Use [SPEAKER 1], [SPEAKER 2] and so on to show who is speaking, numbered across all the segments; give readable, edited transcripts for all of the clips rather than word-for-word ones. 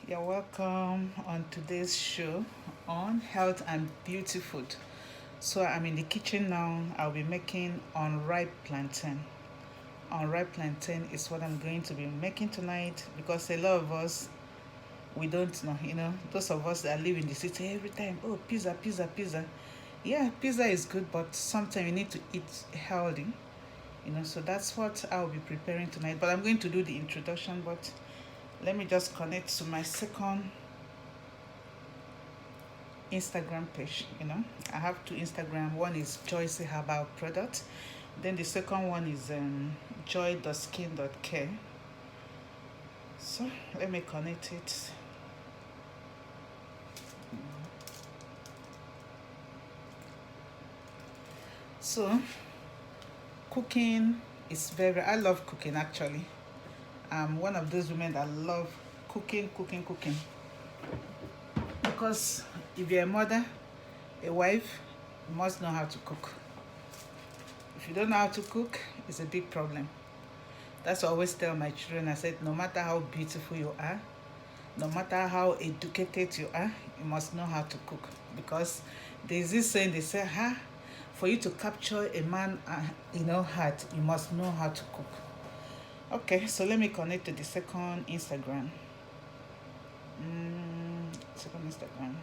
[SPEAKER 1] You're welcome on today's show on health and beauty food. So I'm in the kitchen now. I'll be making unripe plantain. Unripe plantain is what I'm going to be making tonight because a lot of us we don't know, those of us that live in the city every time, oh, pizza, pizza, pizza. Yeah, pizza is good, but sometimes you need to eat healthy, so that's what I'll be preparing tonight. But I'm going to do the introduction, but let me just connect to my second Instagram page. I have two Instagram. One is Joyce Herbal Product. Then the second one is joy.skin.care. So let me connect it. So cooking is I love cooking actually. I'm one of those women that love cooking, cooking, cooking. Because if you're a mother, a wife, you must know how to cook. If you don't know how to cook, it's a big problem. That's what I always tell my children. I said, no matter how beautiful you are, no matter how educated you are, you must know how to cook. Because there's this saying, they say, for you to capture a man, heart, you must know how to cook. Okay, so let me connect to the second Instagram. Second Instagram.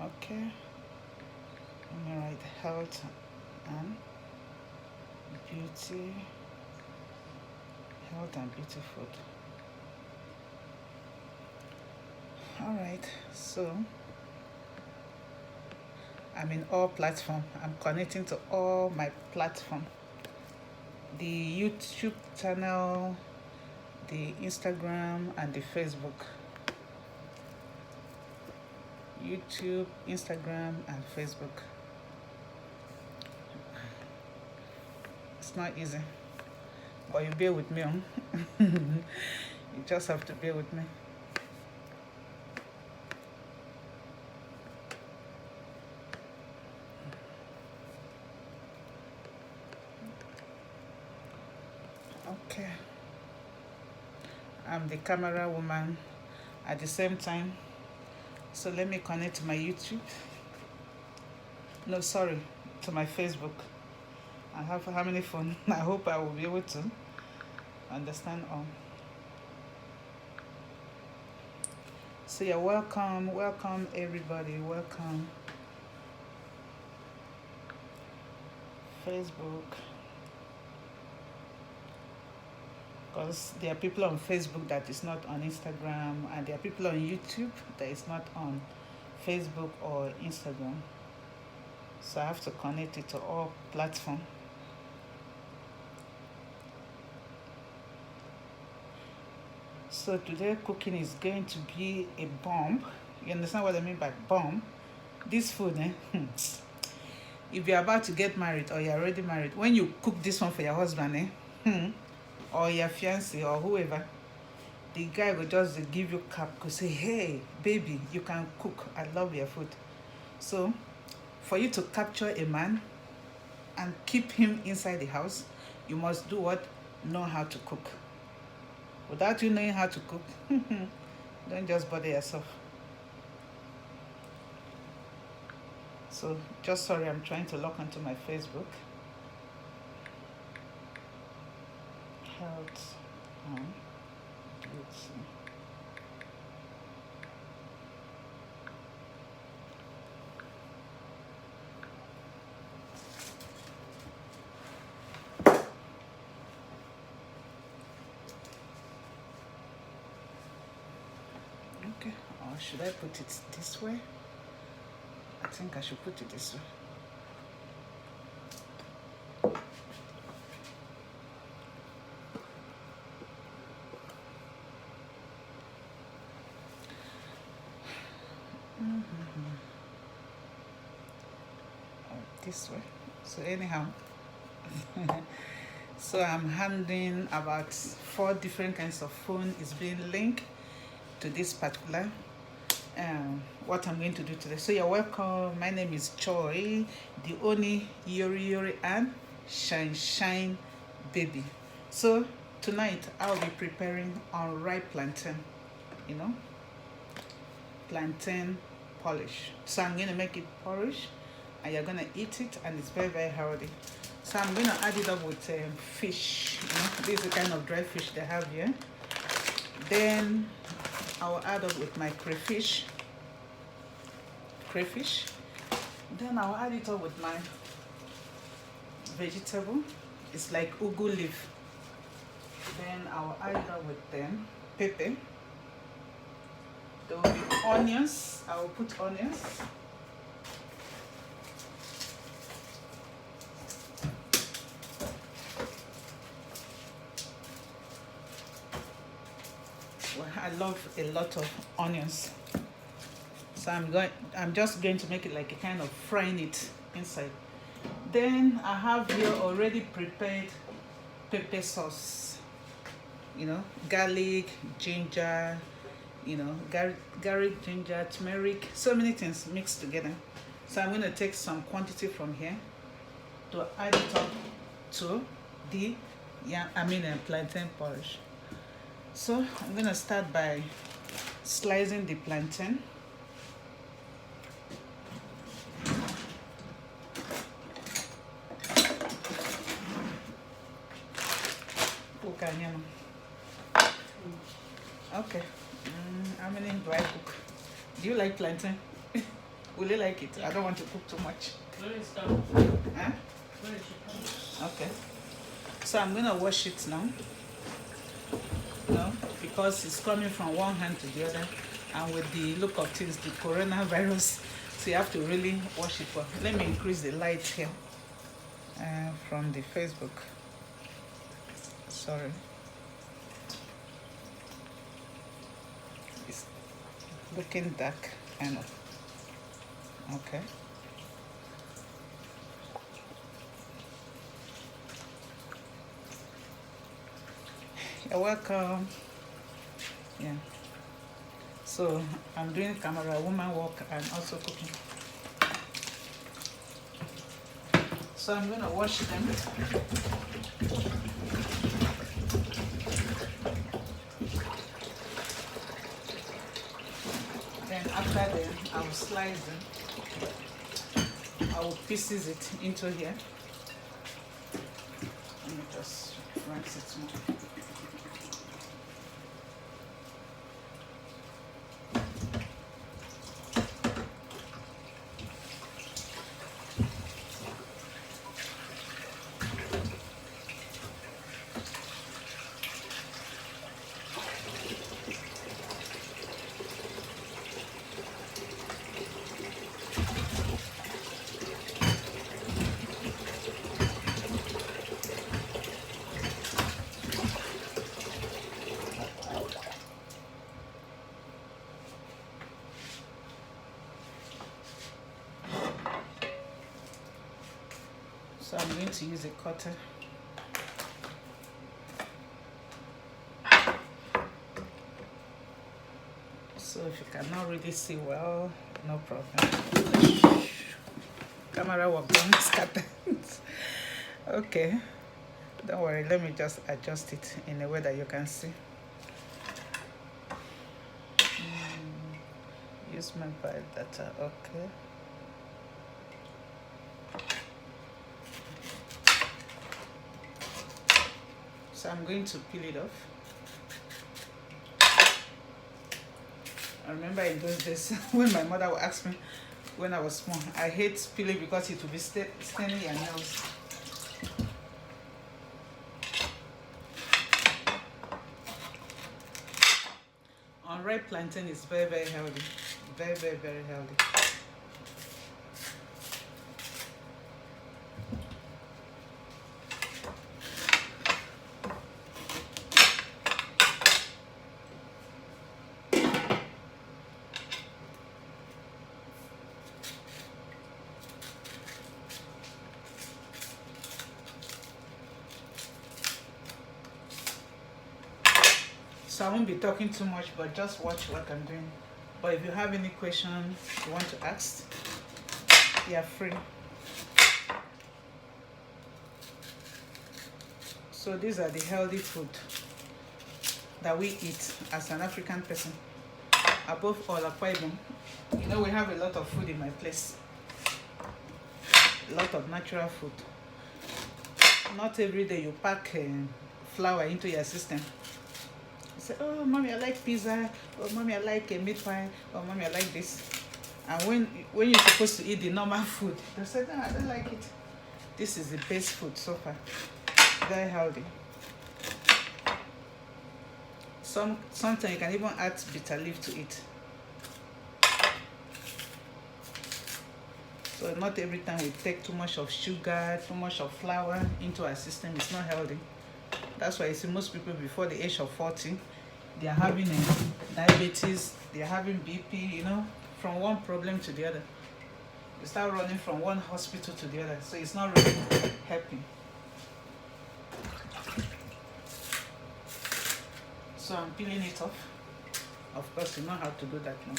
[SPEAKER 1] Okay. Let me write health and beauty. Health and beauty food. Alright, so I'm in all platforms. I'm connecting to all my platforms. The YouTube channel, the Instagram, and the Facebook. YouTube, Instagram, and Facebook. It's not easy, but you bear with me. You just have to bear with me. Okay. I'm the camera woman at the same time. So let me connect to my YouTube. No, sorry, to my Facebook. I have how many phones? I hope I will be able to understand all. So you're welcome everybody, welcome. Facebook. Because there are people on Facebook that is not on Instagram, and there are people on YouTube that is not on Facebook or Instagram. So I have to connect it to all platforms. So today cooking is going to be a bomb. You understand what I mean by bomb? This food, if you're about to get married or you're already married, when you cook this one for your husband, or your fiancé or whoever, the guy will just give you cap, go say, hey, baby, you can cook. I love your food. So for you to capture a man and keep him inside the house, you must do what? Know how to cook. Without you knowing how to cook, don't just bother yourself. So just sorry, I'm trying to log onto my Facebook. Health and beauty. Okay, or should I put it this way? I think I should put it this way. This way. So anyhow, so I'm handling about 4 different kinds of phone is being linked to this particular what I'm going to do today. So you're welcome. My name is Joy, the only Yori Yori and Shine Shine baby. So tonight I'll be preparing unripe plantain. plantain polish. So I'm gonna make it porridge, and you're gonna eat it, and it's very, very healthy. So I'm gonna add it up with fish. You know, this is the kind of dry fish they have here. Then I'll add up with my crayfish. Then I'll add it up with my vegetable. It's like ugu leaf. Then I'll add it up with them pepper. There will be onions. I will put onions. Well, I love a lot of onions. So I'm just going to make it like a kind of frying it inside. Then I have here already prepared pepper sauce. You know, garlic, ginger, you know, garlic, ginger, turmeric, so many things mixed together. So I'm going to take some quantity from here to add it up to the plantain porridge. So I'm going to start by slicing the plantain. Okay. How many do I cook? Do you like plantain? Will you like it? I don't want to cook too much. Huh? Okay. So I'm gonna wash it now. You know, because it's coming from one hand to the other, and with the look of things, the coronavirus, so you have to really wash it well. Let me increase the light here from the Facebook. Sorry. It's looking dark, kind of. Okay. You're welcome. Yeah. So I'm doing camera woman work and also cooking. So I'm gonna wash them. Then after that, I will slice them. I will pieces it into here. Let me just rinse it more. So I'm going to use a cutter. So if you cannot really see well, no problem. Camera work don't scatter. Okay, don't worry, let me just adjust it in a way that you can see. Use my file data. Okay. So I'm going to peel it off. I remember in those days when my mother would ask me when I was small, I hate peeling because it would be staining your nails. Unripe plantain is very, very healthy. Very, very, very healthy. So I won't be talking too much, but just watch what I'm doing. But if you have any questions you want to ask, you are free. So these are the healthy food that we eat as an African person. above all, Akwa Ibom. You know, we have a lot of food in my place. A lot of natural food. Not every day you pack flour into your system. You say, oh, mommy, I like pizza. Oh, mommy, I like a meat pie. Oh, mommy, I like this. And when you're supposed to eat the normal food, they say, no, I don't like it. This is the best food so far. Very healthy. Sometimes you can even add bitter leaf to it. So not every time we take too much of sugar, too much of flour into our system, it's not healthy. That's why you see most people before the age of 40, they are having diabetes, they are having BP, you know, from one problem to the other. You start running from one hospital to the other, so it's not really helping. So I'm peeling it off. Of course, you know how to do that now.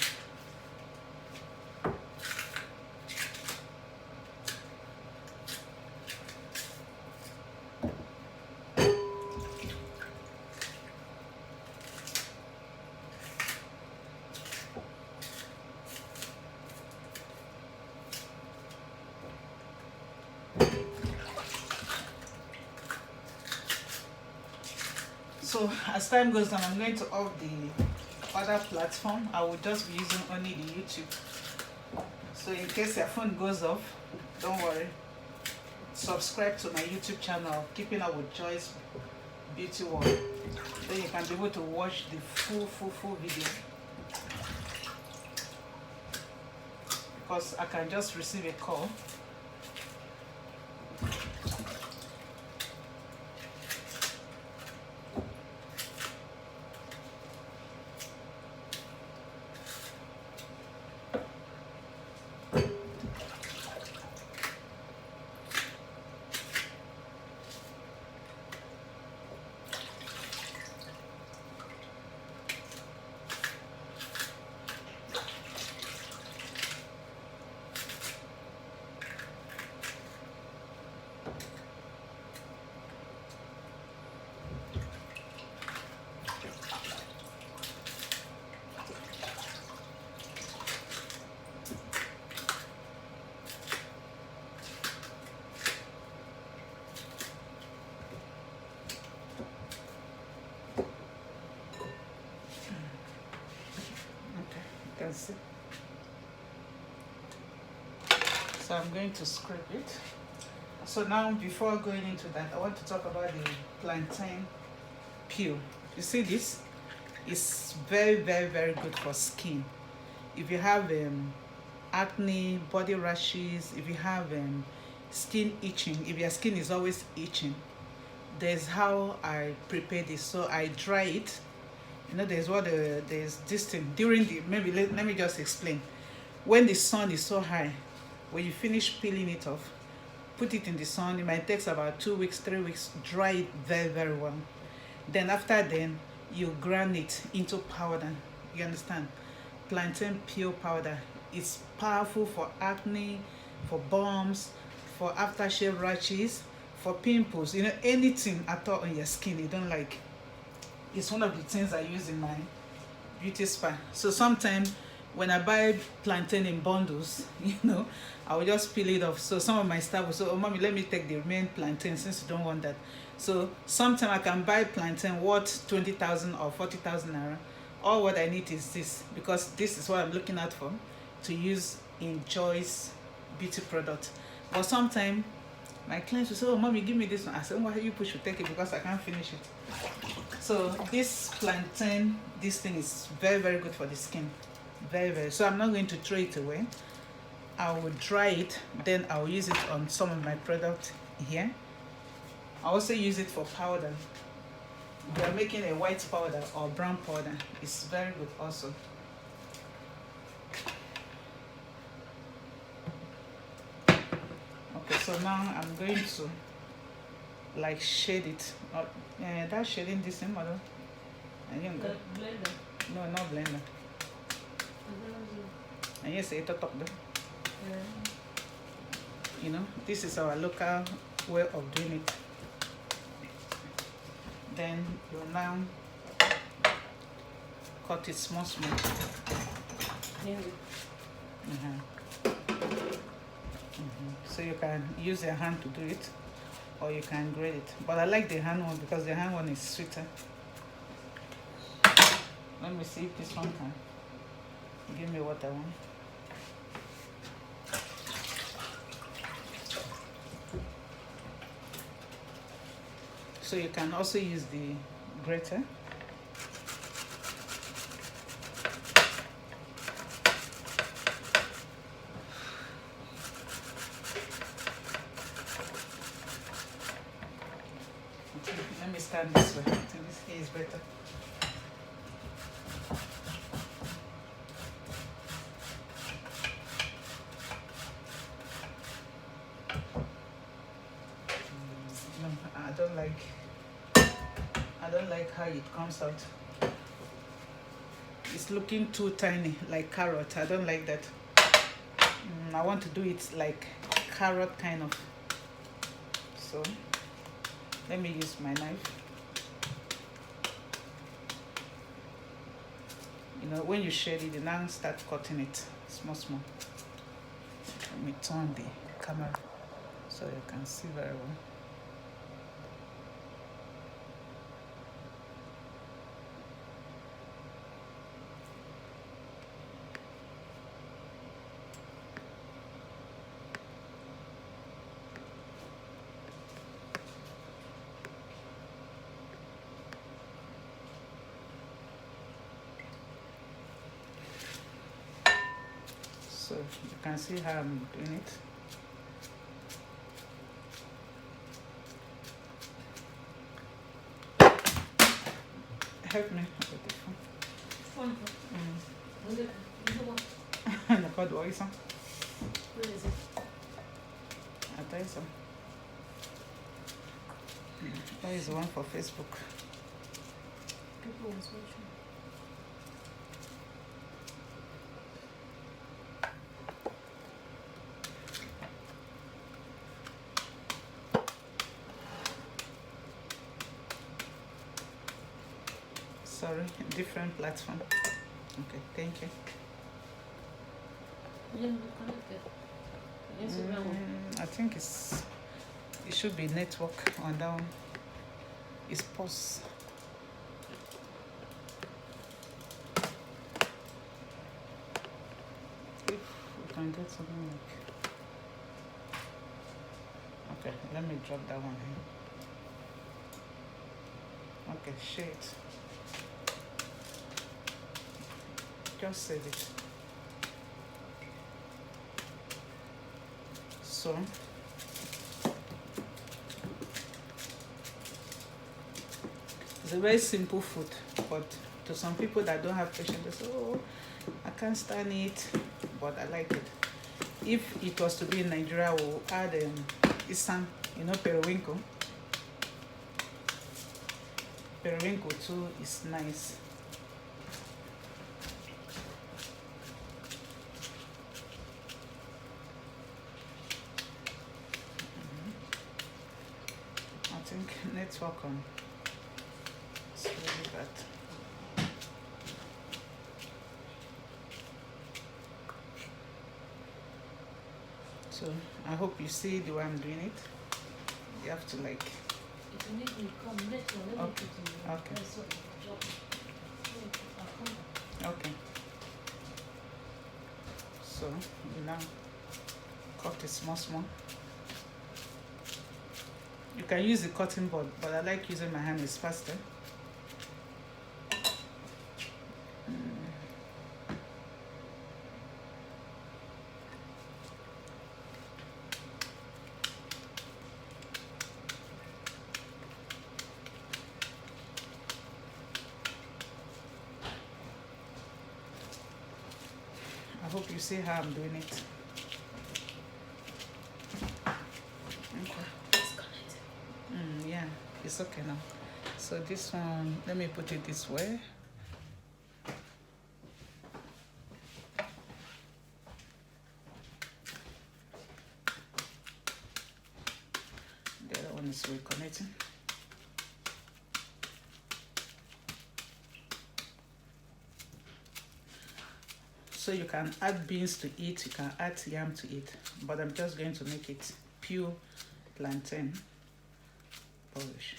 [SPEAKER 1] So as time goes on, I'm going to off the other platform. I will just be using only the YouTube. So in case your phone goes off, don't worry. Subscribe to my YouTube channel, Keeping Up with Joy's Beauty World. Then you can be able to watch the full video. Because I can just receive a call. See. So I'm going to scrape it. So now before going into that, I want to talk about the plantain peel. You see this? It's very good for skin. If you have acne, body rashes, if you have skin itching, if your skin is always itching, there's how I prepare this. So I dry it. You know, there's this thing during the, maybe let me just explain. When the sun is so high, when you finish peeling it off, put it in the sun. It might take about 2 weeks, 3 weeks. Dry it very well. Then after then, you grind it into powder. You understand? Plantain peel powder. It's powerful for acne, for bumps, for aftershave rashes, for pimples. You know, anything at all on your skin you don't like. It's one of the things I use in my beauty spa. So sometimes when I buy plantain in bundles, you know, I will just peel it off. So some of my staff will say, oh, mommy, let me take the remaining plantain since you don't want that. So sometimes I can buy plantain worth 20,000 or 40,000 naira. All what I need is this, because this is what I'm looking out for to use in Joy's beauty product. But sometimes my clients will say, oh, mommy, give me this one. I say, why you should take it, because I can't finish it. So this plantain, this thing is very good for the skin. Very. So I'm not going to throw it away. I will dry it, then I will use it on some of my products here. I also use it for powder. If you are making a white powder or brown powder, it's very good also. Okay, so now I'm going to like shade it. That shading this in model.
[SPEAKER 2] Blender.
[SPEAKER 1] No, not blender. And yes, it's top though. You know, this is our local way of doing it. Then you now cut it small. So you can use your hand to do it, or you can grate it. But I like the hand one because the hand one is sweeter. Let me see if this one can give me what I want. So you can also use the grater. Let me stand this way. I think this here is better. No, I don't like how it comes out. It's looking too tiny, like carrot. I don't like that. I want to do it like carrot kind of. So let me use my knife. You know, when you shade it, you now start cutting it small. Let me turn the camera so you can see very well. So you can see how I'm doing it. Help me with the phone. The code what is on?
[SPEAKER 2] What is it?
[SPEAKER 1] I'll tell you some. That is the one for Facebook.
[SPEAKER 2] People was watching.
[SPEAKER 1] Sorry, different platform. Okay, thank you. I think it should be network on that one. It's pause. If we can get something like, okay, let me drop that one here. Okay, shade. Just save it. So it's a very simple food, but to some people that don't have patience, they say, oh, I can't stand it, but I like it. If it was to be in Nigeria, we'll add isan, you know, periwinkle. Periwinkle too is nice. I think network on. It's really bad. So I hope you see the way I'm doing it. You have to like.
[SPEAKER 2] If you need me, come later. Let me put in
[SPEAKER 1] Okay. Okay. So now cut it small. You can use the cutting board, but I like using my hand, it's faster. I hope you see how I'm doing it. Yeah, it's okay now. So this one, let me put it this way. The other one is reconnecting. So you can add beans to it, you can add yam to it, but I'm just going to make it pure plantain porridge.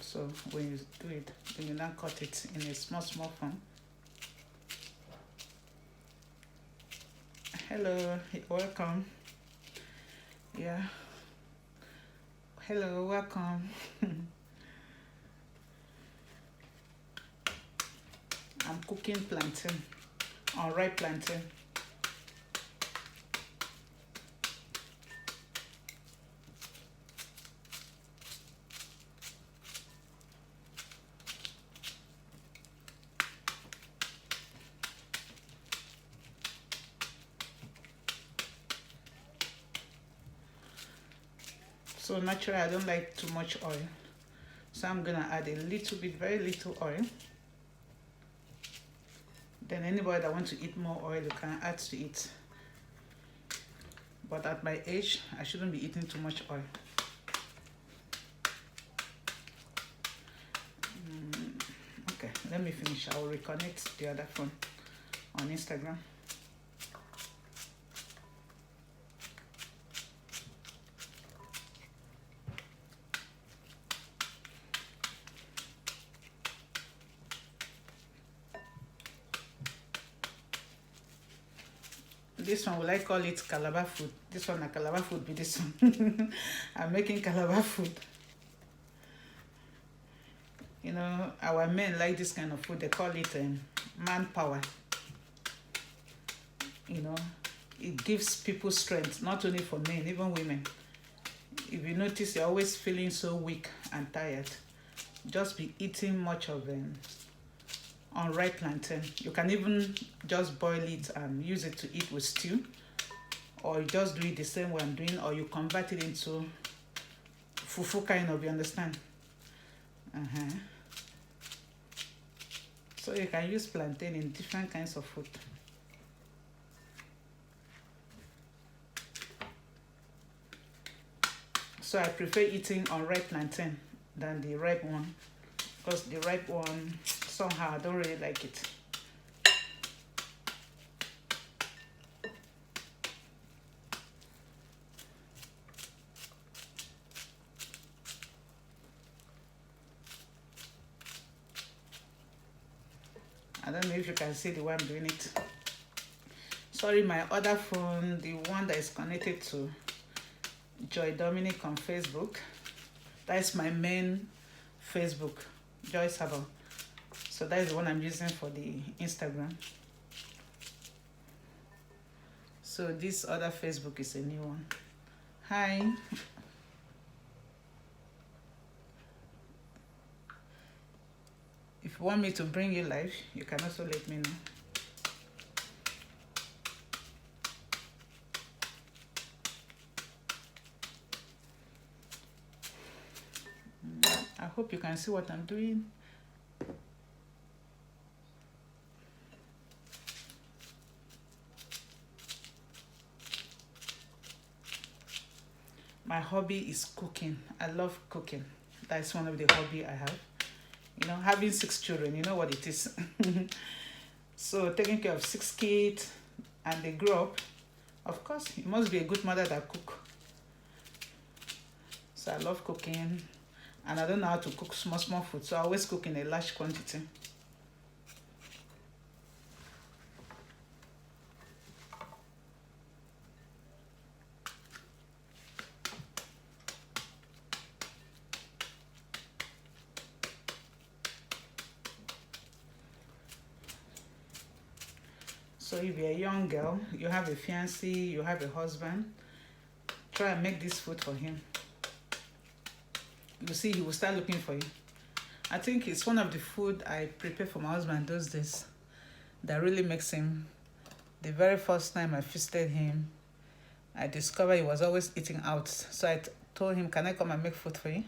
[SPEAKER 1] So when you do it, then you now cut it in a small form. Hello, welcome. Yeah. Hello, welcome. I'm cooking plantain, unripe plantain. So naturally, I don't like too much oil. So I'm gonna add a little bit, very little oil. Then anybody that wants to eat more oil, you can add to it. But at my age, I shouldn't be eating too much oil. Okay, let me finish. I will reconnect the other phone on Instagram. This one, will I call it Calabar food? This one, a Calabar food be this one. I'm making Calabar food. You know, our men like this kind of food. They call it manpower. You know, it gives people strength, not only for men, even women. If you notice, you're always feeling so weak and tired, just be eating much of unripe plantain. You can even just boil it and use it to eat with stew, or you just do it the same way I'm doing, or you convert it into fufu kind of, you understand? So you can use plantain in different kinds of food. So I prefer eating unripe plantain than the ripe one, because the ripe one, somehow I don't really like it. I don't know if you can see the way I'm doing it. Sorry, my other phone, the one that is connected to Joy Dominic on Facebook, that is my main Facebook, Joy Sabo. So that is the one I'm using for the Instagram. So this other Facebook is a new one. Hi. If you want me to bring you live, you can also let me know. I hope you can see what I'm doing. My hobby is cooking. I love cooking. That's one of the hobby I have. You know, having 6 children, you know what it is. So taking care of 6 kids and they grow up, of course, you must be a good mother that cook. So I love cooking, and I don't know how to cook small food, so I always cook in a large quantity. So if you're a young girl, you have a fiancé, you have a husband, try and make this food for him. You see, he will start looking for you. I think it's one of the food I prepare for my husband those days that really makes him. The very first time I visited him, I discovered he was always eating out. So I told him, can I come and make food for you?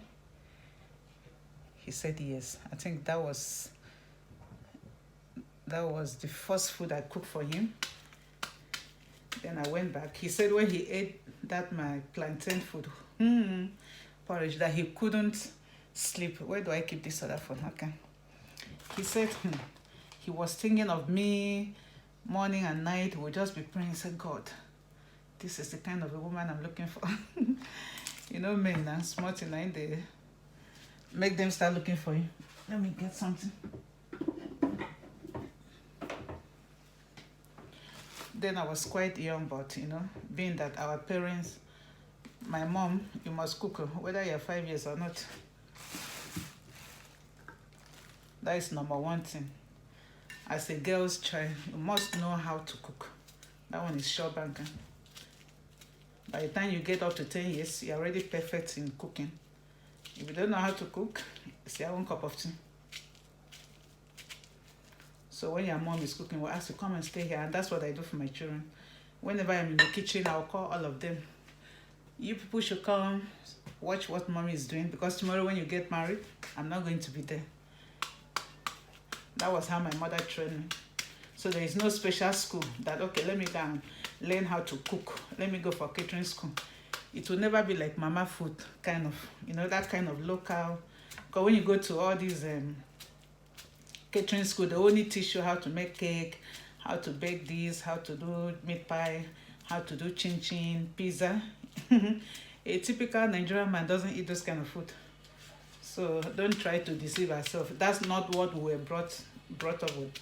[SPEAKER 1] He said yes. I think that was the first food I cooked for him. Then I went back. He said when he ate that my plantain food, porridge, that he couldn't sleep. Where do I keep this other phone? Okay. He said he was thinking of me morning and night. We'll just be praying. He said, God, this is the kind of a woman I'm looking for. You know, men now, smart enough, they make them start looking for you. Let me get something. Then I was quite young, but you know, being that our parents, my mom, you must cook, whether you're 5 years or not. That is number one thing. As a girl's child, you must know how to cook. That one is sure banking. By the time you get up to 10 years, you're already perfect in cooking. If you don't know how to cook, it's your own cup of tea. So when your mom is cooking, we'll ask you, come and stay here. And that's what I do for my children. Whenever I'm in the kitchen, I'll call all of them. You people should come watch what mommy is doing, because tomorrow when you get married, I'm not going to be there. That was how my mother trained me. So there is no special school that, okay, let me go and learn how to cook. Let me go for catering school. It will never be like mama food, kind of, you know, that kind of local. Because when you go to all these catering school, they only teach you how to make cake, how to bake this, how to do meat pie, how to do chin chin, pizza. A typical Nigerian man doesn't eat those kind of food. So don't try to deceive ourselves. That's not what we were brought up with.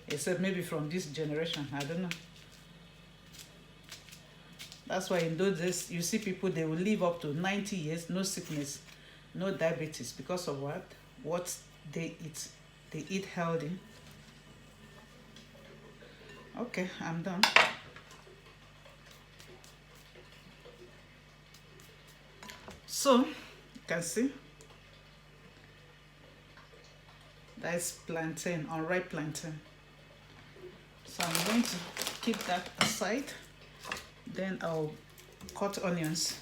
[SPEAKER 1] Except maybe from this generation, I don't know. That's why in those days, you see people, they will live up to 90 years, no sickness, no diabetes, because of what? What they eat. They eat healthy. Okay, I'm done. So, you can see, that is plantain, unripe plantain. So I'm going to keep that aside. Then I'll cut onions.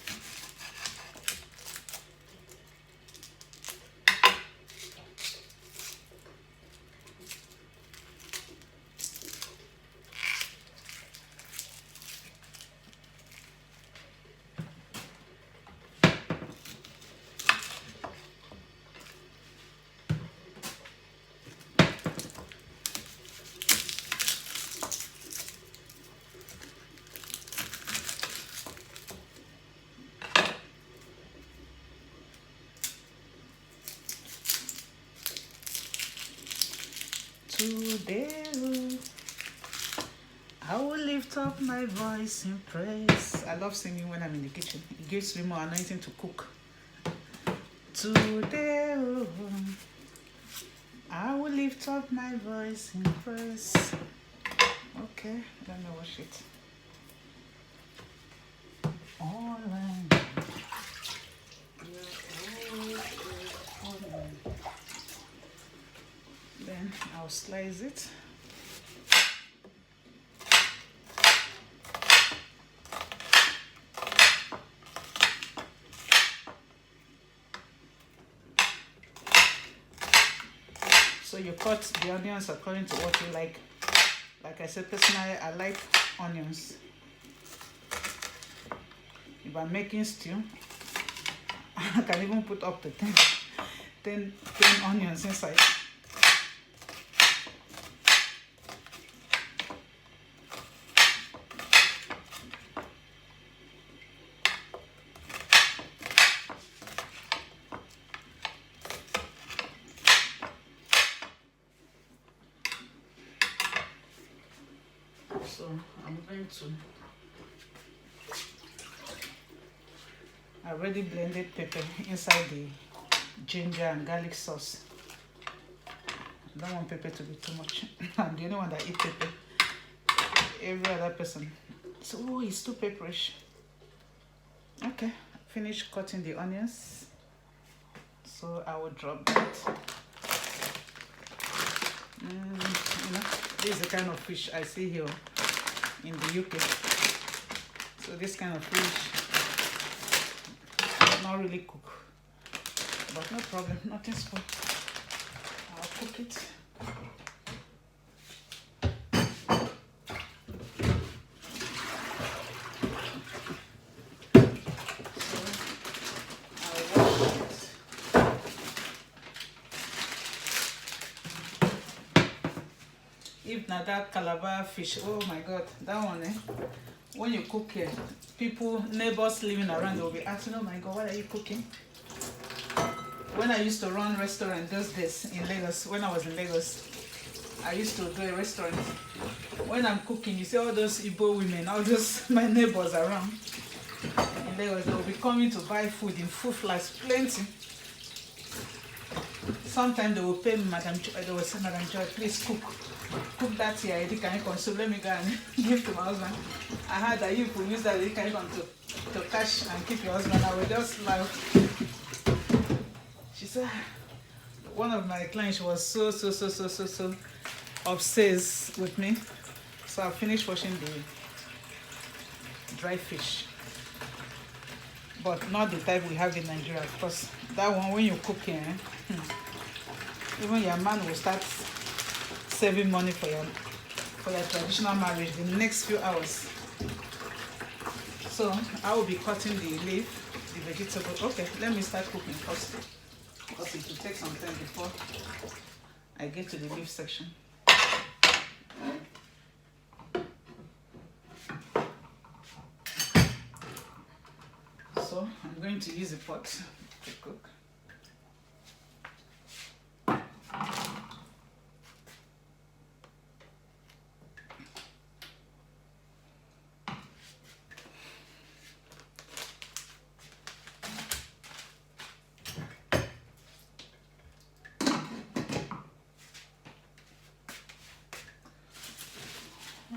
[SPEAKER 1] Today, I will lift up my voice in praise. I love singing when I'm in the kitchen. It gives me more anointing to cook. Today, I will lift up my voice in praise. Okay, let me wash it. All right. Then I'll slice it. So you cut the onions according to what you like. Like I said, personally, I like onions. If I'm making stew, I can even put up to 10 onions inside. So I'm going to, I already blended pepper inside the ginger and garlic sauce. I don't want pepper to be too much. I'm the only one that eats pepper. Every other person, so oh, it's too pepperish. Okay, finish cutting the onions. So I will drop that. You know, this is the kind of fish I see here in the UK. So this kind of fish, I not really cook, but no problem, nothing spoiled. I'll cook it. If not that Calabar fish, oh my god, that one, eh? When you cook here, people, neighbors living around, they'll be asking, oh my god, what are you cooking? When I used to run restaurant those days in Lagos, when I was in Lagos, I used to do a restaurant. When I'm cooking, you see all those Igbo women, all those my neighbors around in Lagos, they'll be coming to buy food in full flags, plenty. Sometimes they will pay me, they will say, Madam Joy, please cook that here, Eddie, can you consume? Let me go and give to my husband. I heard that you could use that Eddie, can you come to cash and keep your husband. I will just laugh. She said, one of my clients was so obsessed with me. So I finished washing the dry fish. But not the type we have in Nigeria, of course. That one, when you cook here, even your man will start saving money for your traditional marriage the next few hours. So I will be cutting the leaf, the vegetable. Okay, let me start cooking first, because it will take some time before I get to the leaf section. So I'm going to use a pot to cook.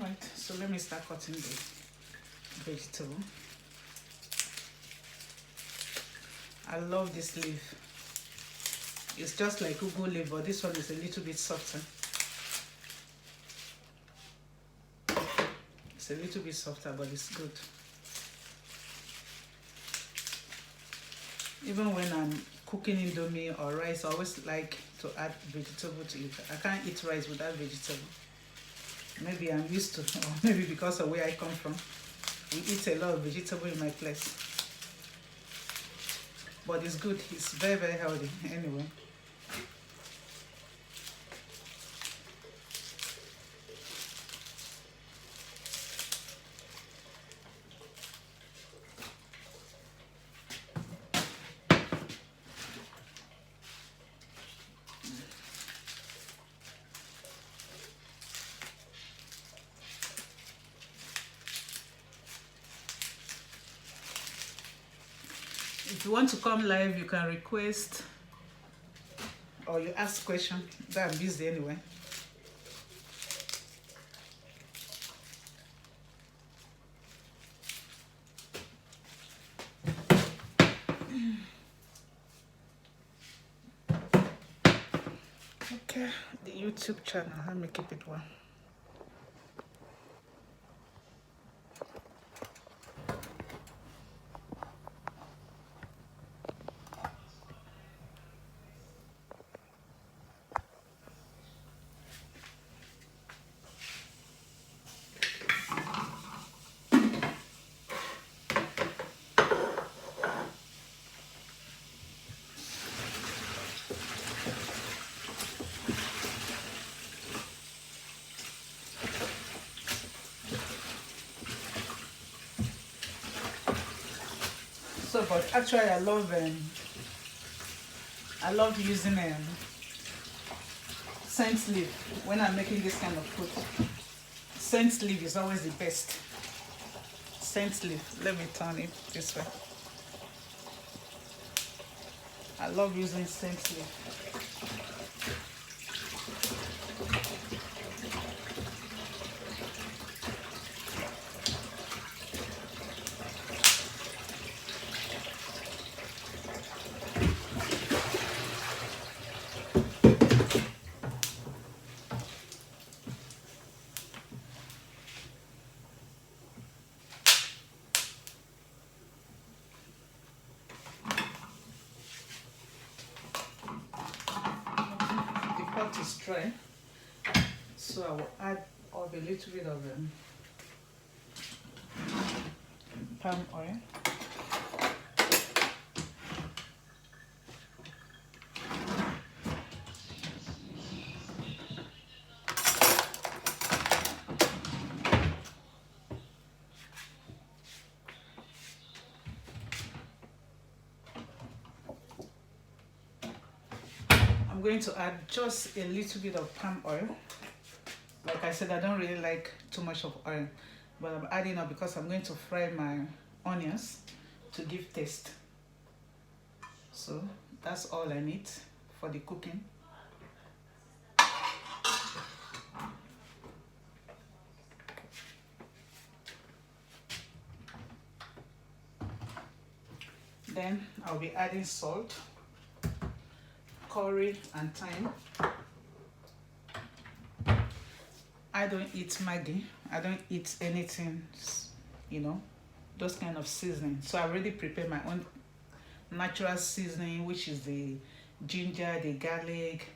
[SPEAKER 1] Right, so let me start cutting the vegetable. I love this leaf. It's just like ugu leaf, but this one is a little bit softer. It's a little bit softer, but it's good. Even when I'm cooking indomie or rice, I always like to add vegetable to it. I can't eat rice without vegetable. Maybe I'm used to, or maybe because of where I come from. We eat a lot of vegetable in my place. But it's good. It's very healthy anyway. If you want to come live, you can request or you ask questions. But I'm busy anyway. Okay, the YouTube channel, let me keep it one. So, but actually, I love using scent leaf when I'm making this kind of food. Scent leaf is always the best. Scent leaf. Let me turn it this way. I love using scent leaf. Is dry, so I will add a little bit of palm oil. going to add just a little bit of palm oil. Like I said, I don't really like too much of oil, but I'm adding up because I'm going to fry my onions to give taste. So that's all I need for the cooking. Then I'll be adding salt, curry and thyme. I don't eat Maggi. I don't eat anything, you know, those kind of seasoning. So I already prepared my own natural seasoning, which is the ginger, the garlic.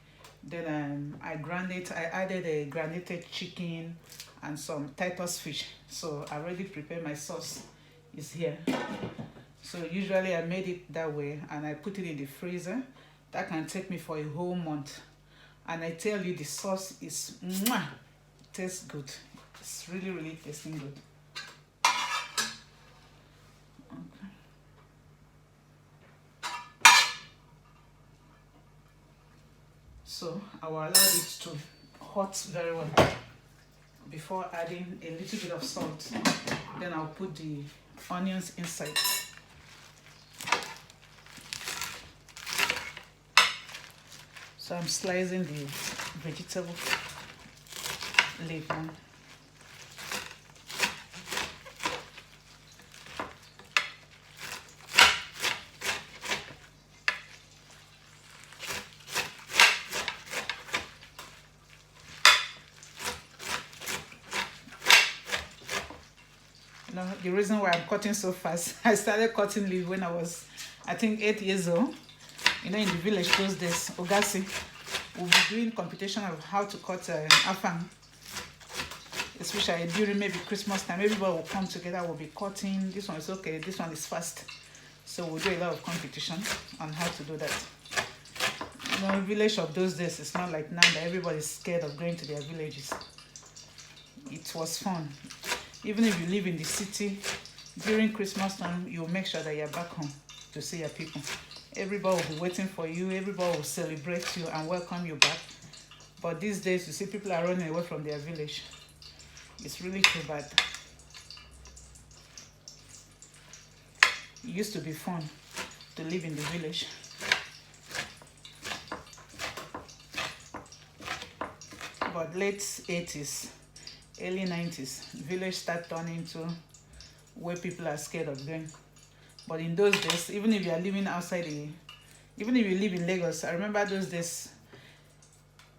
[SPEAKER 1] Then I added a granulated chicken and some Titus fish. So I already prepared my sauce. It's here. So usually I made it that way and I put it in the freezer. That can take me for a whole month. And I tell you, the sauce is mwah, tastes good. It's really, really tasting good. Okay. So I will allow it to hot very well before adding a little bit of salt. Then I'll put the onions inside. So I'm slicing the vegetable leaf now. You know, the reason why I'm cutting so fast, I started cutting leaf when I was, I think, 8 years old. You know, in the village those days, Ogasi will be doing competition of how to cut afang. Especially during maybe Christmas time, everybody will come together, will be cutting. This one is okay, this one is fast. So we'll do a lot of competition on how to do that. You know, village of those days, it's not like now that everybody's scared of going to their villages. It was fun. Even if you live in the city, during Christmas time, you'll make sure that you're back home to see your people. Everybody will be waiting for you. Everybody will celebrate you and welcome you back. But these days, you see people are running away from their village. It's really too bad. It used to be fun to live in the village. But late 80s, early 90s, village start turning into where people are scared of going. But in those days, even if you are living outside even if you live in Lagos, I remember those days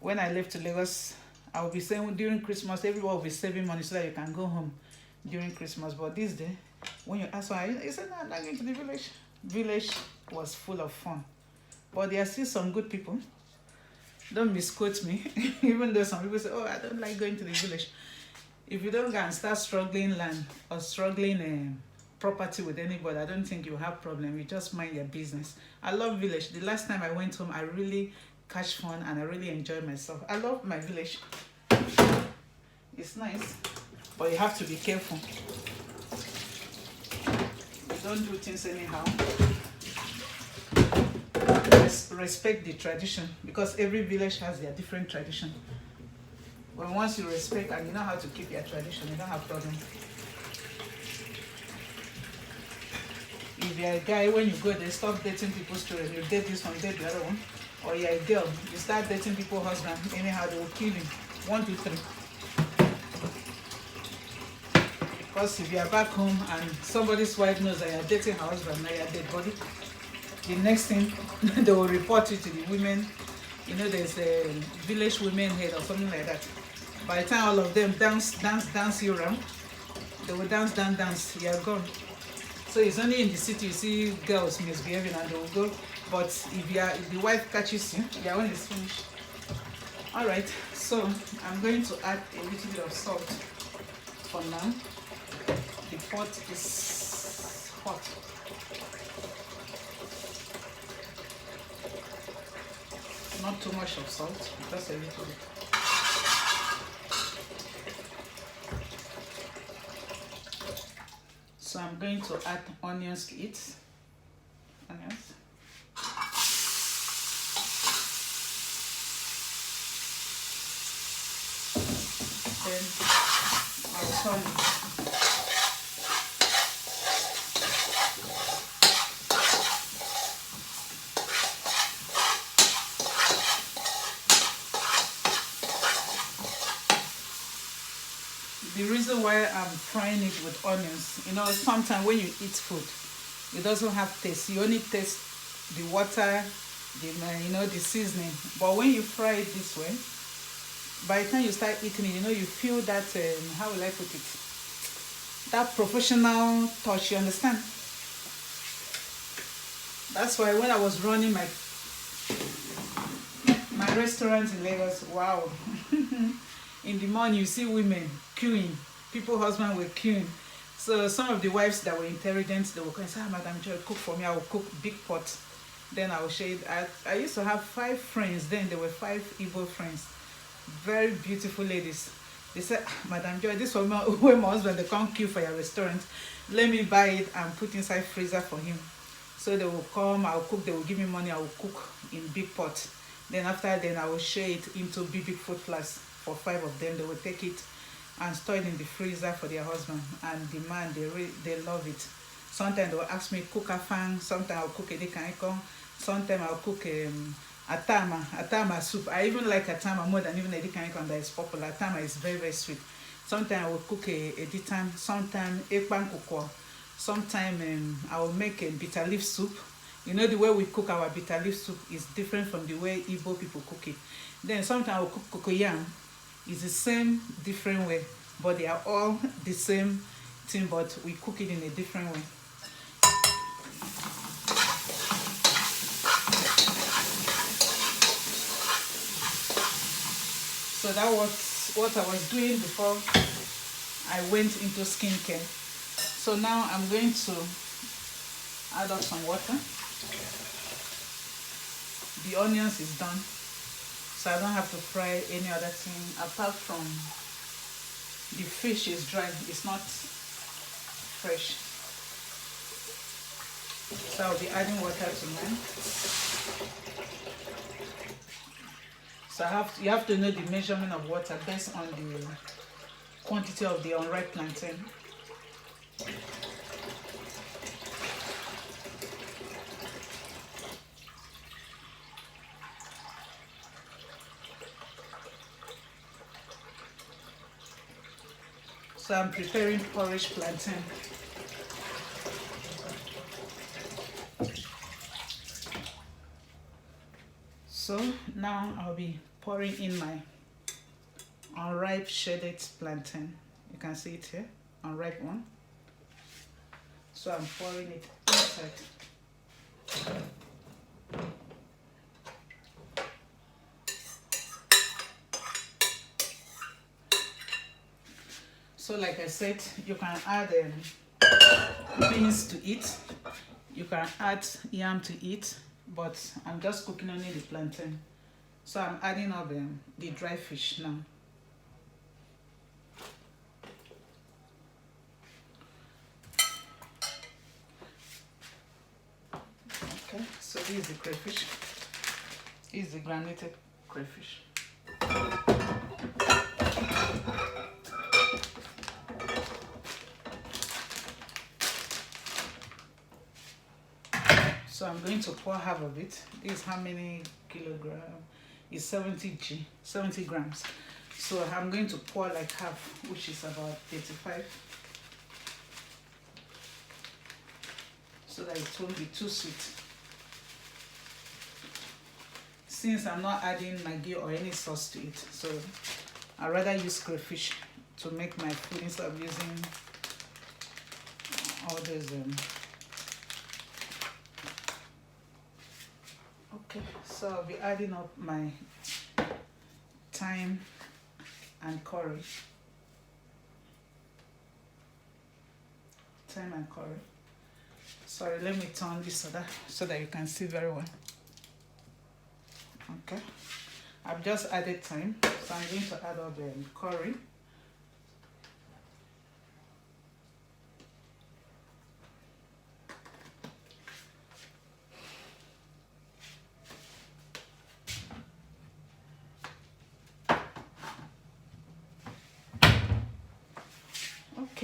[SPEAKER 1] when I left to Lagos, I would be saying during Christmas, everyone will be saving money so that you can go home during Christmas. But this day, when you ask why, you say, no, I'm not going to the village. Village was full of fun. But there are still some good people. Don't misquote me. Even though some people say, oh, I don't like going to the village. If you don't go and start struggling land or struggling property with anybody, I don't think you have problem. You just mind your business. I love village. The last time I went home, I really catch fun and I really enjoy myself. I love my village. It's nice, but you have to be careful. You don't do things anyhow. Respect the tradition, because every village has their different tradition. But once you respect and you know how to keep your tradition, you don't have problem. If you're a guy, when you go there, stop dating people's children. You date this one, date the other one. Or you're a girl, you start dating people's husband, anyhow they will kill you. 1, 2, 3. Because if you're back home and somebody's wife knows that you're dating her husband, now you're dead body, the next thing they will report you to the women. You know, there's a village women head or something like that. By the time all of them dance you around, they will dance, you're gone. So it's only in the city you see girls misbehaving and they will go. But if the wife catches you, your own is finished. Alright, so I'm going to add a little bit of salt for now. The pot is hot. Not too much of salt, just a little bit. So I'm going to add onion slits. Onions. turn it. The reason why I'm frying it with onions, sometimes when you eat food, it doesn't have taste. You only taste the water, the seasoning. But when you fry it this way, by the time you start eating it, you feel that, how will I put it? That professional touch, you understand? That's why when I was running my restaurant in Lagos, wow. In the morning, you see women queuing. People, husband were queuing. So some of the wives that were intelligent, they were going to say, Madam Joy, cook for me. I will cook big pot. Then I will share it. I used to have 5 friends. Then there were 5 Igbo friends. Very beautiful ladies. They said, Madam Joy, this was when my husband, they come queue for your restaurant. Let me buy it and put inside freezer for him. So they will come, I will cook, they will give me money, I will cook in big pot. Then after then, I will share it into big food flasks. For 5 of them, they will take it and store it in the freezer for their husband. And the man, they love it. Sometimes they will ask me cook afang. Sometimes I'll cook edikaiko. Sometimes I'll cook atama soup. I even like atama more than even edikaiko, that is popular. Atama is very, very sweet. Sometimes I will cook editan. Sometimes ekpan kukwa. Sometimes I will make a bitter leaf soup. The way we cook our bitter leaf soup is different from the way Igbo people cook it. Then sometimes I will cook cocoyam. It's the same, different way, but they are all the same thing, but we cook it in a different way. So that was what I was doing before I went into skincare. So now I'm going to add up some water. The onions is done. So I don't have to fry any other thing apart from the fish is dry. It's not fresh. So I'll be adding water to mine. So you have to know the measurement of water based on the quantity of the unripe plantain. So I'm preparing porridge plantain. So now I'll be pouring in my unripe shredded plantain. You can see it here, unripe one. So I'm pouring it inside. So like I said, you can add beans to it. You can add yam to it, but I'm just cooking only the plantain. So I'm adding up the dry fish now. Okay, so this is the crayfish. This is the granulated crayfish. So I'm going to pour half of it. This is how many kilograms? It's 70 grams. So I'm going to pour like half, which is about 35. So that it won't be too sweet. Since I'm not adding Maggi or any sauce to it, so I'd rather use crayfish to make my food instead of using all those okay, so I'll be adding up my thyme and curry. Thyme and curry. Sorry, let me turn this so that you can see very well. Okay, I've just added thyme, so I'm going to add up the curry.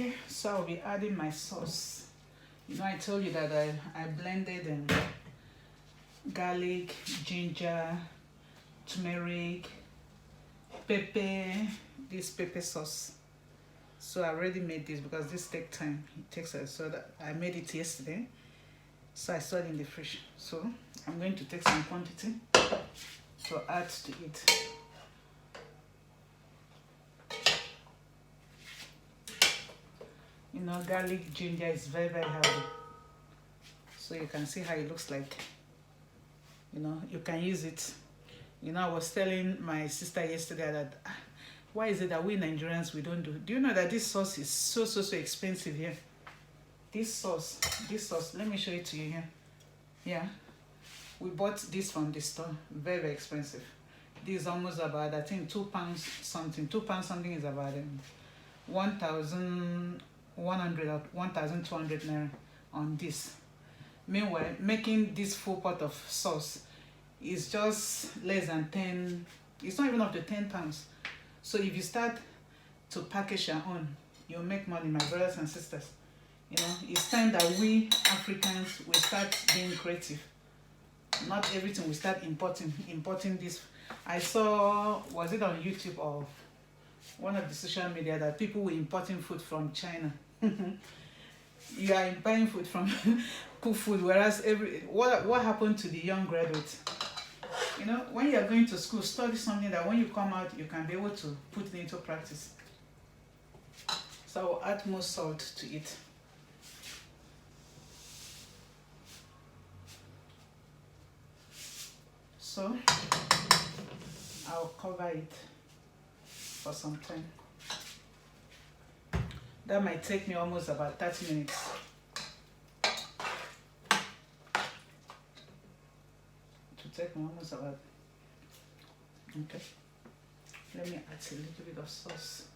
[SPEAKER 1] Okay, so I'll be adding my sauce. You know, I told you that I blended garlic, ginger, turmeric, pepper, this pepper sauce. So I already made this because this takes time. It takes so that I made it yesterday. So I saw it in the fridge. So I'm going to take some quantity to add to it. You know, garlic, ginger is very, very healthy. So you can see how it looks like. You know, you can use it. You know, I was telling my sister yesterday that why is it that we Nigerians, we don't do? Do you know that this sauce is so expensive here? This sauce, let me show it to you here. Yeah, we bought this from the store, very, very expensive. This is almost about, I think, £2 something. £2 something is about 1,100 or 1,200 naira on this. Meanwhile, making this full pot of sauce is just less than 10, it's not even up to £10. So if you start to package your own, you'll make money, my brothers and sisters. You know, it's time that we Africans will start being creative. Not everything we start importing this. I saw, was it on YouTube or one of the social media, that people were importing food from China. You are buying food from cook food, whereas what happened to the young graduates? You know, when you are going to school, study something that when you come out, you can be able to put it into practice. So I'll add more salt to it. So I'll cover it for some time. That might take me almost about 30 minutes. To take me almost about, okay. Let me add a little bit of sauce.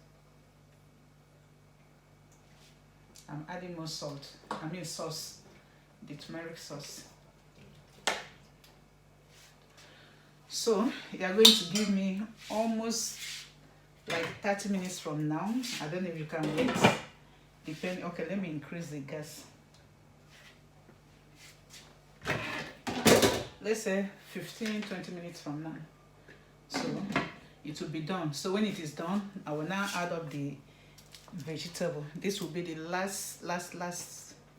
[SPEAKER 1] I'm adding more salt, sauce, the turmeric sauce. So you're going to give me almost like 30 minutes from now. I don't know if you can wait. Okay, let me increase the gas. Let's say 15-20 minutes from now. So it will be done. So when it is done, I will now add up the vegetable. This will be the last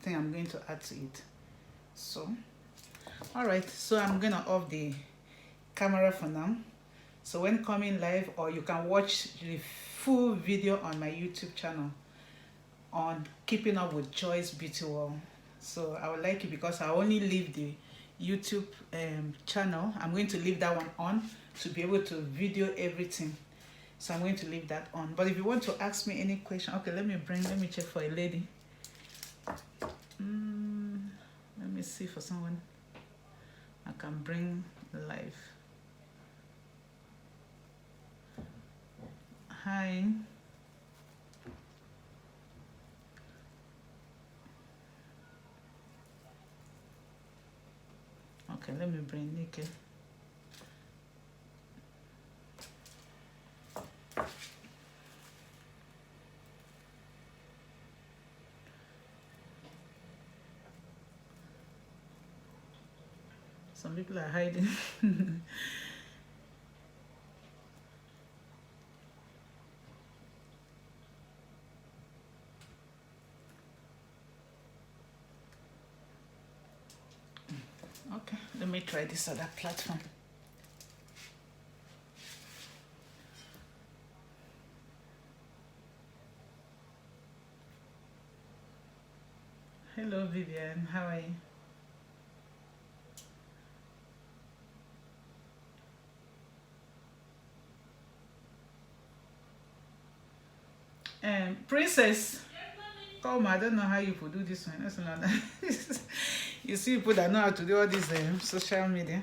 [SPEAKER 1] thing I'm going to add to it. So alright, so I'm gonna off the camera for now. So when coming live, or you can watch the full video on my YouTube channel on Keeping Up with Joy's Beauty World. So I would like it, because I only leave the YouTube channel. I'm going to leave that one on to be able to video everything. So I'm going to leave that on. But if you want to ask me any question, okay, let me check for a lady. Let me see for someone I can bring live. Hi. Okay, let me bring Nikki. Some people are hiding. Okay, let me try this other platform. Hello Vivian, how are you? Princess, come, I don't know how you could do this one. That's not you see people that know how to do all this social media.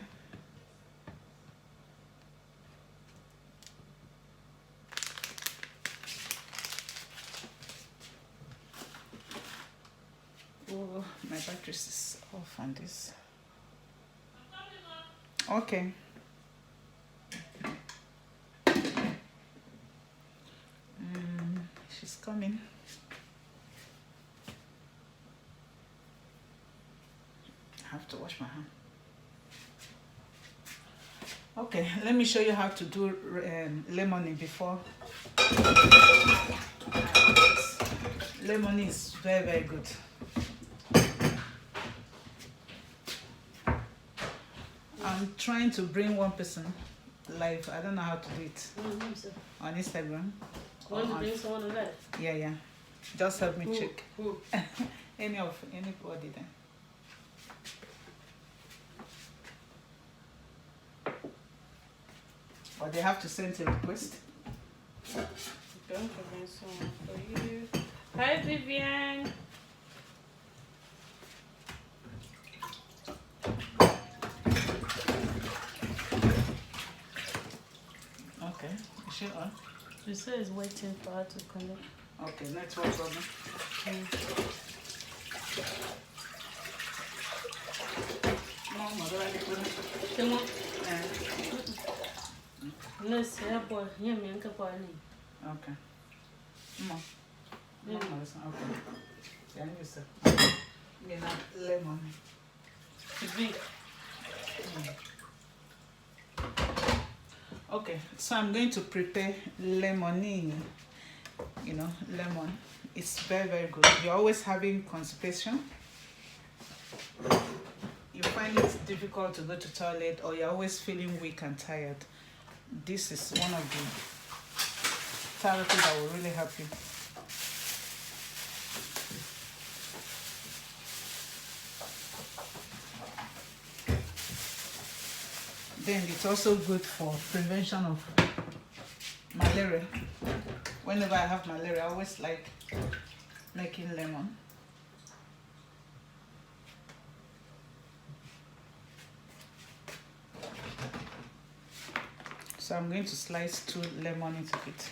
[SPEAKER 1] Oh, my battery is off on this. Okay. She's coming. have to wash my hand. Okay, let me show you how to do lemonade before. Lemonade is very, very good. I'm trying to bring one person live. I don't know how to do it on Instagram.
[SPEAKER 2] Want to bring someone alive?
[SPEAKER 1] Yeah. Just help me check.
[SPEAKER 2] Who?
[SPEAKER 1] Anybody then. Or they have to send a request.
[SPEAKER 2] Don't bring someone for you. Hi, Vivian.
[SPEAKER 1] Okay, is she on?
[SPEAKER 2] She says waiting for her to connect.
[SPEAKER 1] Okay, network problem.
[SPEAKER 2] Come on. No, sir, boy. Yeah, me uncle boy.
[SPEAKER 1] Okay. Listen, okay. Yeah, you say. You know, lemon.
[SPEAKER 2] Big.
[SPEAKER 1] Okay, so I'm going to prepare lemonade. You know, lemon. It's very, very good. You're always having constipation. You find it difficult to go to toilet, or you're always feeling weak and tired. This is one of the therapies that will really help you. Then it's also good for prevention of malaria. Whenever I have malaria, I always like making lemon. So I'm going to slice 2 lemon into it.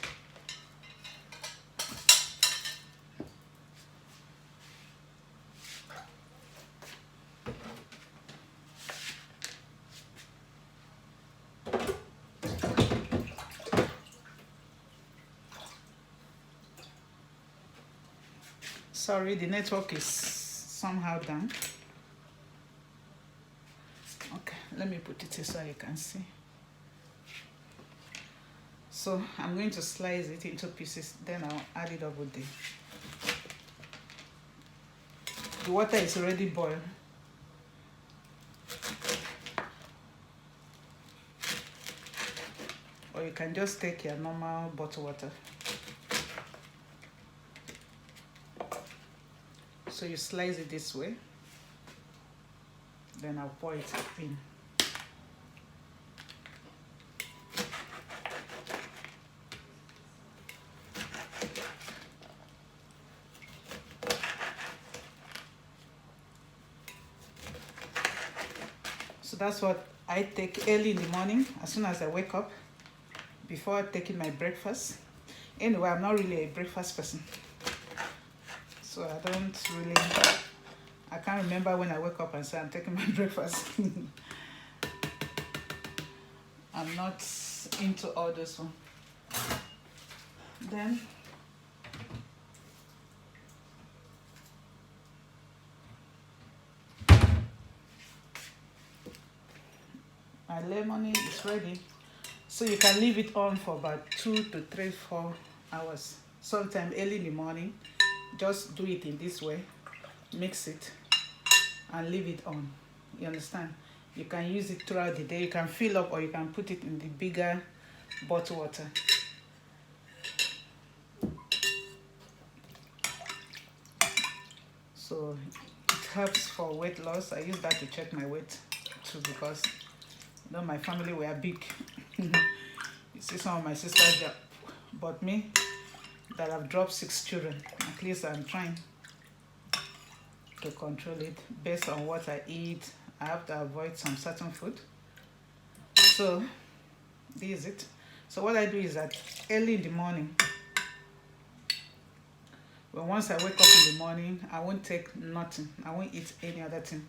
[SPEAKER 1] Sorry, the network is somehow down. Okay, let me put it here so you can see. So I'm going to slice it into pieces, then I'll add it up with the water is already boiled. Or you can just take your normal bottled water. So you slice it this way, then I'll pour it in. So that's what I take early in the morning, as soon as I wake up, before taking my breakfast. Anyway, I'm not really a breakfast person. So I can't remember when I wake up and say I'm taking my breakfast. I'm not into all this one. Then my lemonade is ready. So you can leave it on for about 2 to 3, 4 hours. Sometime early in the morning, just do it in this way. Mix it and leave it on. You understand? You can use it throughout the day. You can fill up, or you can put it in the bigger bottled water. So it helps for weight loss. I use that to check my weight too, because you know my family were big. You see some of my sisters that, but me, that have dropped 6 children. At least I'm trying to control it based on what I eat. I have to avoid some certain food. So this is it. So what I do is that early in the morning, well, once I wake up in the morning, I won't take nothing. I won't eat any other thing.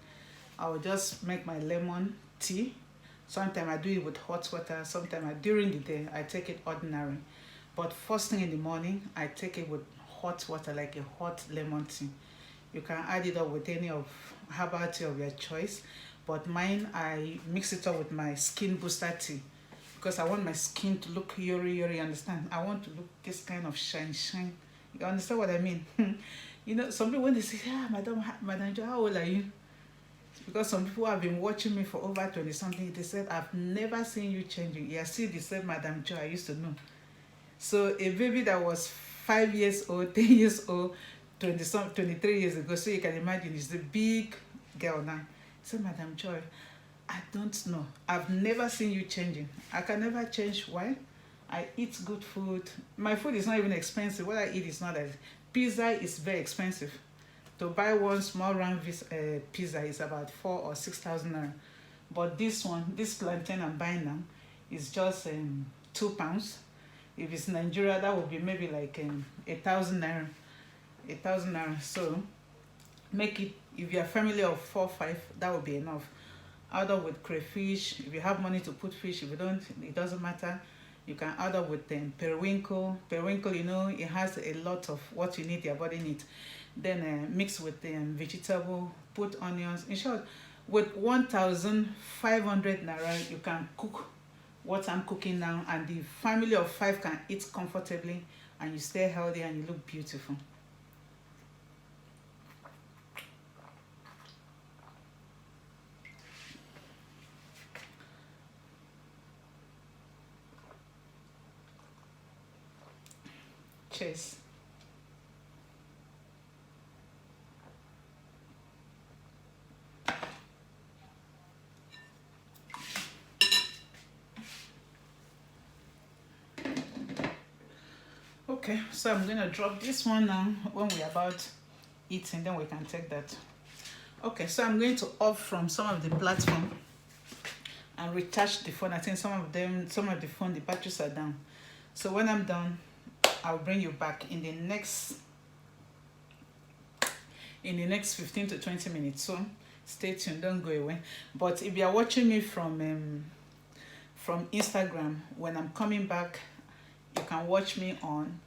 [SPEAKER 1] I will just make my lemon tea. Sometimes I do it with hot water. Sometimes during the day, I take it ordinary. But first thing in the morning, I take it with hot water, like a hot lemon tea. You can add it up with any of herbal tea of your choice. But mine, I mix it up with my skin booster tea because I want my skin to look yori yori, understand? I want to look this kind of shine shine. You understand what I mean? You know, some people when they say, "Yeah, Madam Jo, how old are you?" Because some people have been watching me for over 20 something, they said, "I've never seen you changing. You're still the same Madam Jo I used to know." So a baby that was 5 years old, 10 years old, 20 some 23 years ago, so you can imagine it's a big girl now. So Madam Joy, I don't know. I've never seen you changing. I can never change. Why? I eat good food. My food is not even expensive. What I eat is not that. Pizza is very expensive. To buy one small round pizza is about 4 or 6 thousand naira. But this one, this plantain I'm buying now, is just £2. If it's Nigeria, that would be maybe like 1,000 naira. 1,000 naira. So make it, if you're a family of 4 5, that would be enough. Add up with crayfish. If you have money to put fish, if you don't, it doesn't matter. You can add up with periwinkle. Periwinkle, you know, it has a lot of what you need, your body needs. Then mix with the vegetable, put onions. In short, with 1,500 naira, you can cook what I'm cooking now, and the family of 5 can eat comfortably, and you stay healthy and you look beautiful. Cheers. Okay, so I'm gonna drop this one now when we're about eating, then we can take that. Okay, so I'm going to off from some of the platform and recharge the phone. I think some of the phone, the batteries are down. So when I'm done, I'll bring you back in the next 15 to 20 minutes. So stay tuned, don't go away. But if you are watching me from Instagram, when I'm coming back, you can watch me on.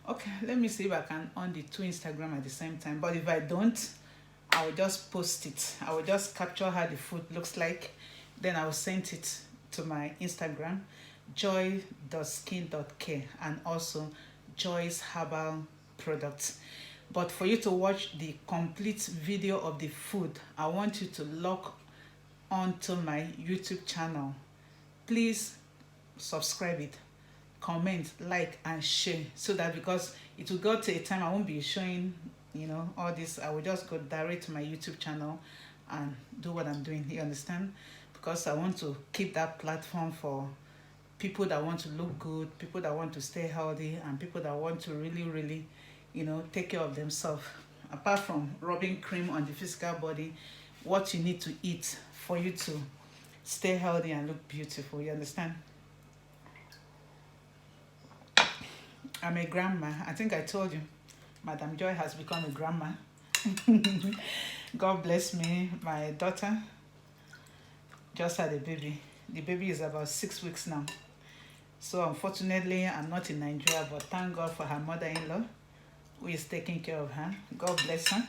[SPEAKER 1] Okay, let me see if I can on the two Instagram at the same time. But if I don't, I will just post it. I will just capture how the food looks like. Then I will send it to my Instagram, joy.skin.care, and also Joy's Herbal Products. But for you to watch the complete video of the food, I want you to log onto my YouTube channel. Please subscribe it, comment, like, and share, so that because it will go to a time I won't be showing, you know, all this. I will just go direct to my YouTube channel and do what I'm doing. You understand? Because I want to keep that platform for people that want to look good, people that want to stay healthy, and people that want to really, really, you know, take care of themselves. Apart from rubbing cream on the physical body, what you need to eat for you to stay healthy and look beautiful. You understand? I'm a grandma. I think I told you, Madam Joy has become a grandma. God bless me. My daughter just had a baby. The baby is about 6 weeks now. So unfortunately, I'm not in Nigeria, but thank God for her mother-in-law who is taking care of her. God bless her.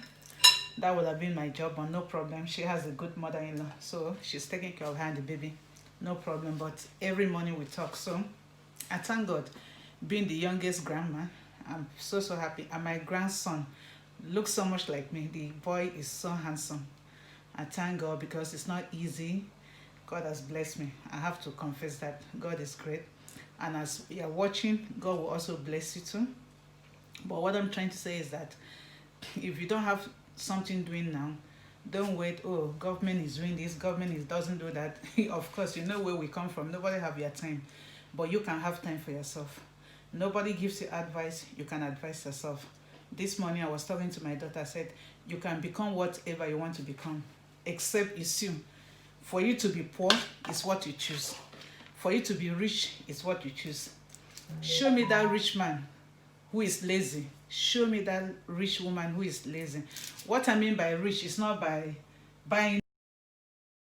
[SPEAKER 1] That would have been my job, but no problem. She has a good mother-in-law, so she's taking care of her and the baby. No problem, but every morning we talk. So I thank God. Being the youngest grandma, I'm so happy. And my grandson looks so much like me. The boy is so handsome. I thank God because it's not easy. God has blessed me. I have to confess that God is great. And as you're watching, God will also bless you too. But what I'm trying to say is that if you don't have something doing now, don't wait. Oh, government is doing this, doesn't do that. Of course, you know where we come from. Nobody have your time, but you can have time for yourself. Nobody gives you advice. You can advise yourself. This morning I was talking to my daughter. I said, you can become whatever you want to become, except assume. For you to be poor is what you choose. For you to be rich is what you choose. Show me that rich man who is lazy. Show me that rich woman who is lazy. What I mean by rich is not by buying